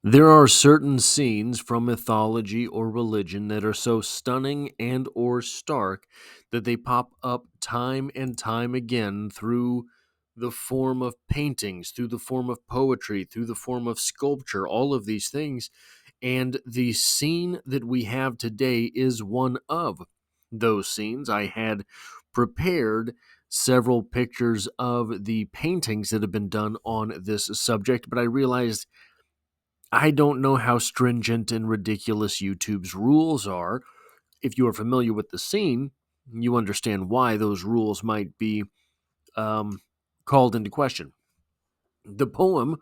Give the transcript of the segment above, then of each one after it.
There are certain scenes from mythology or religion that are so stunning and or stark that they pop up time and time again through the form of paintings, through the form of poetry, through the form of sculpture, all of these things. And the scene that we have today is one of those scenes. I had prepared several pictures of the paintings that have been done on this subject, but I realized I don't know how stringent and ridiculous YouTube's rules are. If you are familiar with the scene, you understand why those rules might be um, called into question. The poem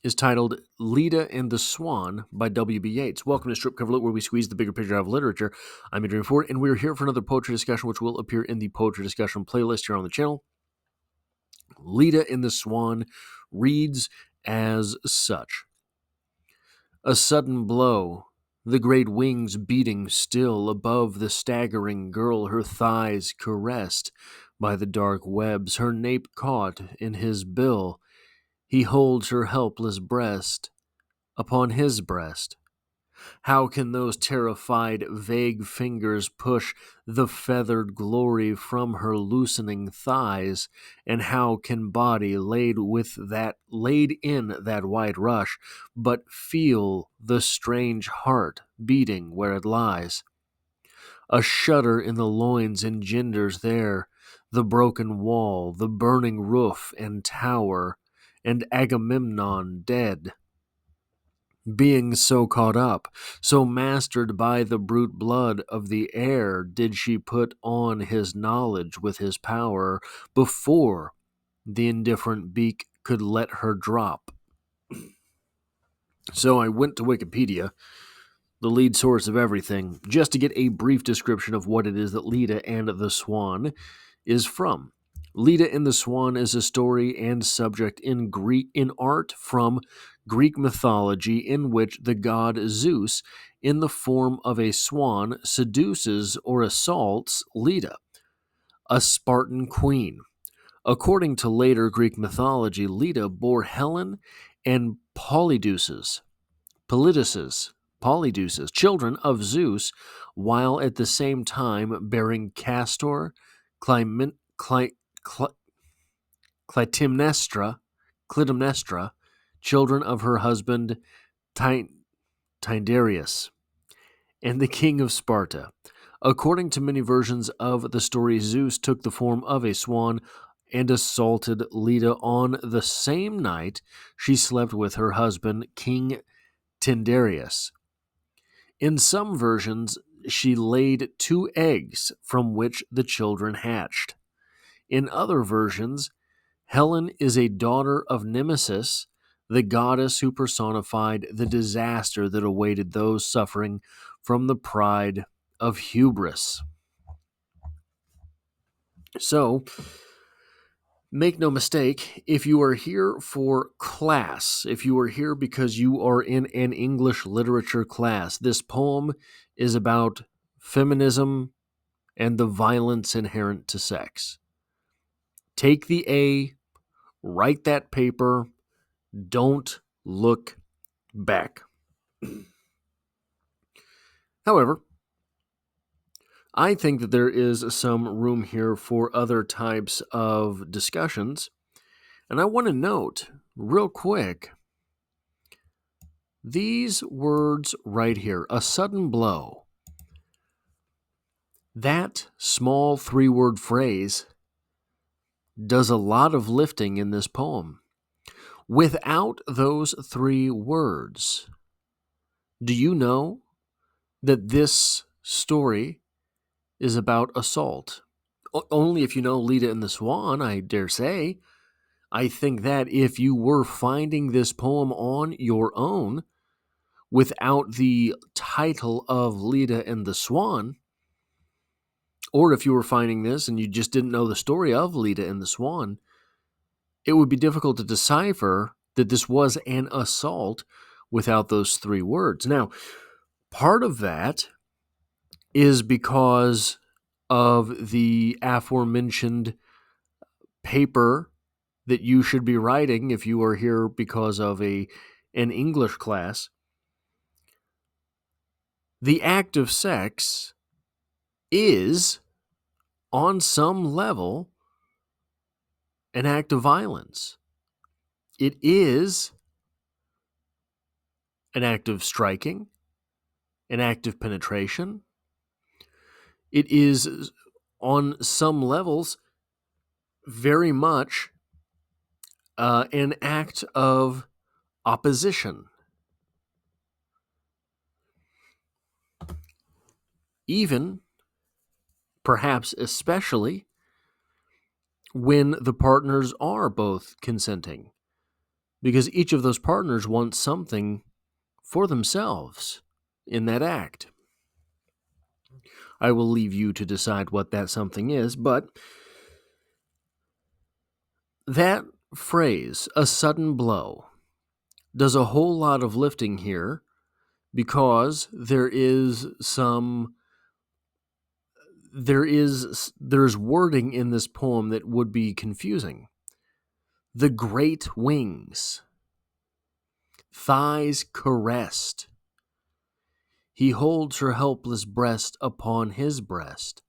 is titled Leda and the Swan by W.B. Yeats. Welcome to Strip Cover Lit, where we squeeze the bigger picture out of literature. I'm Adrian Ford, and we're here for another poetry discussion, which will appear in the poetry discussion playlist here on the channel. Leda and the Swan reads as such. A sudden blow, the great wings beating still above the staggering girl, her thighs caressed by the dark webs, her nape caught in his bill. He holds her helpless breast upon his breast. How can those terrified, vague fingers push the feathered glory from her loosening thighs? And how can body laid in that white rush, but feel the strange heart beating where it lies? A shudder in the loins engenders there the broken wall, the burning roof and tower, and Agamemnon dead, being so caught up, so mastered by the brute blood of the air, did she put on his knowledge with his power before the indifferent beak could let her drop. So I went to Wikipedia, the lead source of everything, just to get a brief description of what it is that Leda and the Swan is from. Leda and the Swan is a story and subject in art from Greek mythology in which the god Zeus, in the form of a swan, seduces or assaults Leda, a Spartan queen. According to later Greek mythology, Leda bore Helen and Polydeuces, children of Zeus, while at the same time bearing Castor, Clymen, Cly, Cly, Clytemnestra, children of her husband Ty- Tyndareus, and the king of Sparta. According to many versions of the story, Zeus took the form of a swan and assaulted Leda on the same night she slept with her husband, King Tyndareus. In some versions, she laid 2 eggs from which the children hatched. In other versions, Helen is a daughter of Nemesis, the goddess who personified the disaster that awaited those suffering from the pride of hubris. So, make no mistake, if you are here for class, if you are here because you are in an English literature class, this poem is about feminism and the violence inherent to sex. Take the A, write that paper, don't look back. However, I think that there is some room here for other types of discussions, and I want to note real quick these words right here, a sudden blow. That small 3-word phrase does a lot of lifting in this poem. Without those 3 words, do you know that this story is about assault? Only if you know Leda and the Swan, I dare say. I think that if you were finding this poem on your own without the title of Leda and the Swan, or if you were finding this and you just didn't know the story of Leda and the Swan, it would be difficult to decipher that this was an assault without those 3 words. Now, part of that is because of the aforementioned paper that you should be writing if you are here because of an English class, the act of sex is, on some level, an act of violence. It is an act of striking, an act of penetration. It is, on some levels, very much an act of opposition. Even, perhaps especially, when the partners are both consenting, because each of those partners wants something for themselves in that act. I will leave you to decide what that something is, but that phrase, a sudden blow, does a whole lot of lifting here, because there's wording in this poem that would be confusing. The great wings, thighs caressed. He holds her helpless breast upon his breast.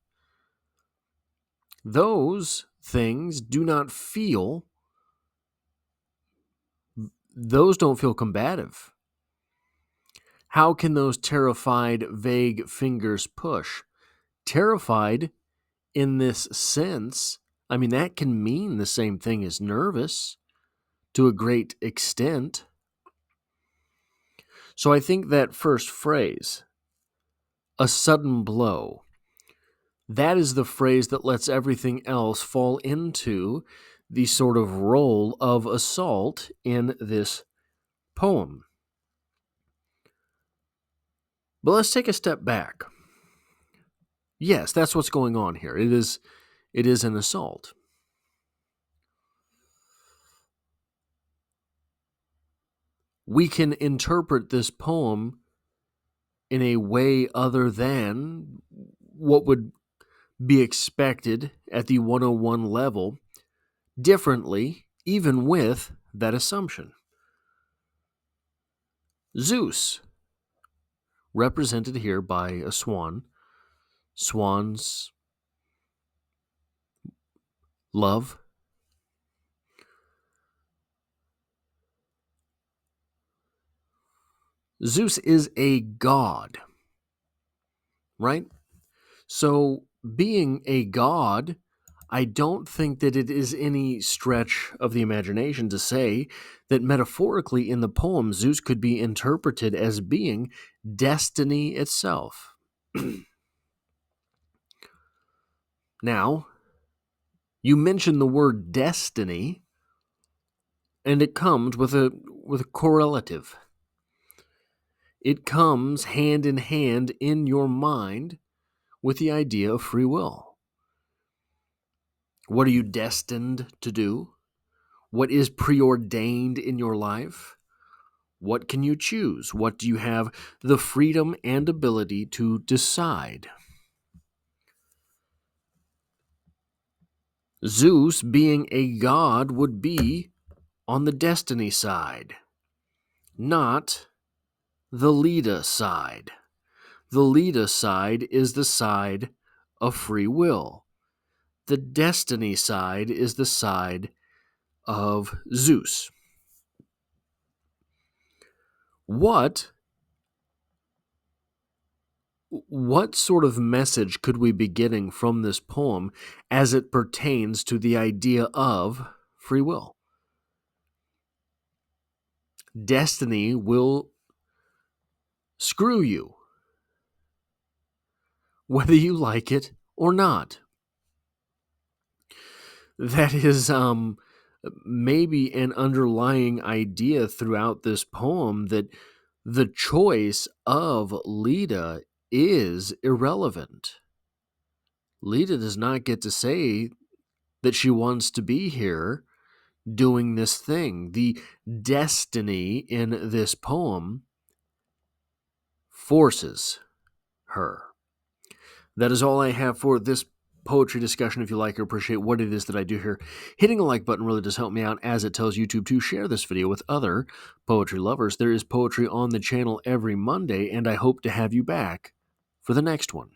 Those things don't feel combative. How can those terrified, vague fingers push? Terrified, in this sense, that can mean the same thing as nervous to a great extent. So I think that first phrase, a sudden blow, that is the phrase that lets everything else fall into the sort of role of assault in this poem. But let's take a step back. Yes, that's what's going on here. It is an assault. We can interpret this poem in a way other than what would be expected at the 101 level, differently, even with that assumption. Zeus, represented here by a swan. Swans love. Zeus is a god, right? So, being a god, I don't think that it is any stretch of the imagination to say that metaphorically in the poem, Zeus could be interpreted as being destiny itself. Now, you mention the word destiny, and it comes with a correlative. It comes hand in hand in your mind with the idea of free will. What are you destined to do? What is preordained in your life? What can you choose? What do you have the freedom and ability to decide? Zeus, being a god, would be on the destiny side, not the Leda side. The Leda side is the side of free will. The destiny side is the side of Zeus. What sort of message could we be getting from this poem as it pertains to the idea of free will? Destiny will screw you, whether you like it or not. That is maybe an underlying idea throughout this poem, that the choice of Leda is irrelevant. Leda does not get to say that she wants to be here doing this thing. The destiny in this poem forces her. That is all I have for this poetry discussion if you like or appreciate what it is that I do here. Hitting a like button really does help me out, as it tells YouTube to share this video with other poetry lovers. There is poetry on the channel every Monday, and I hope to have you back for the next one.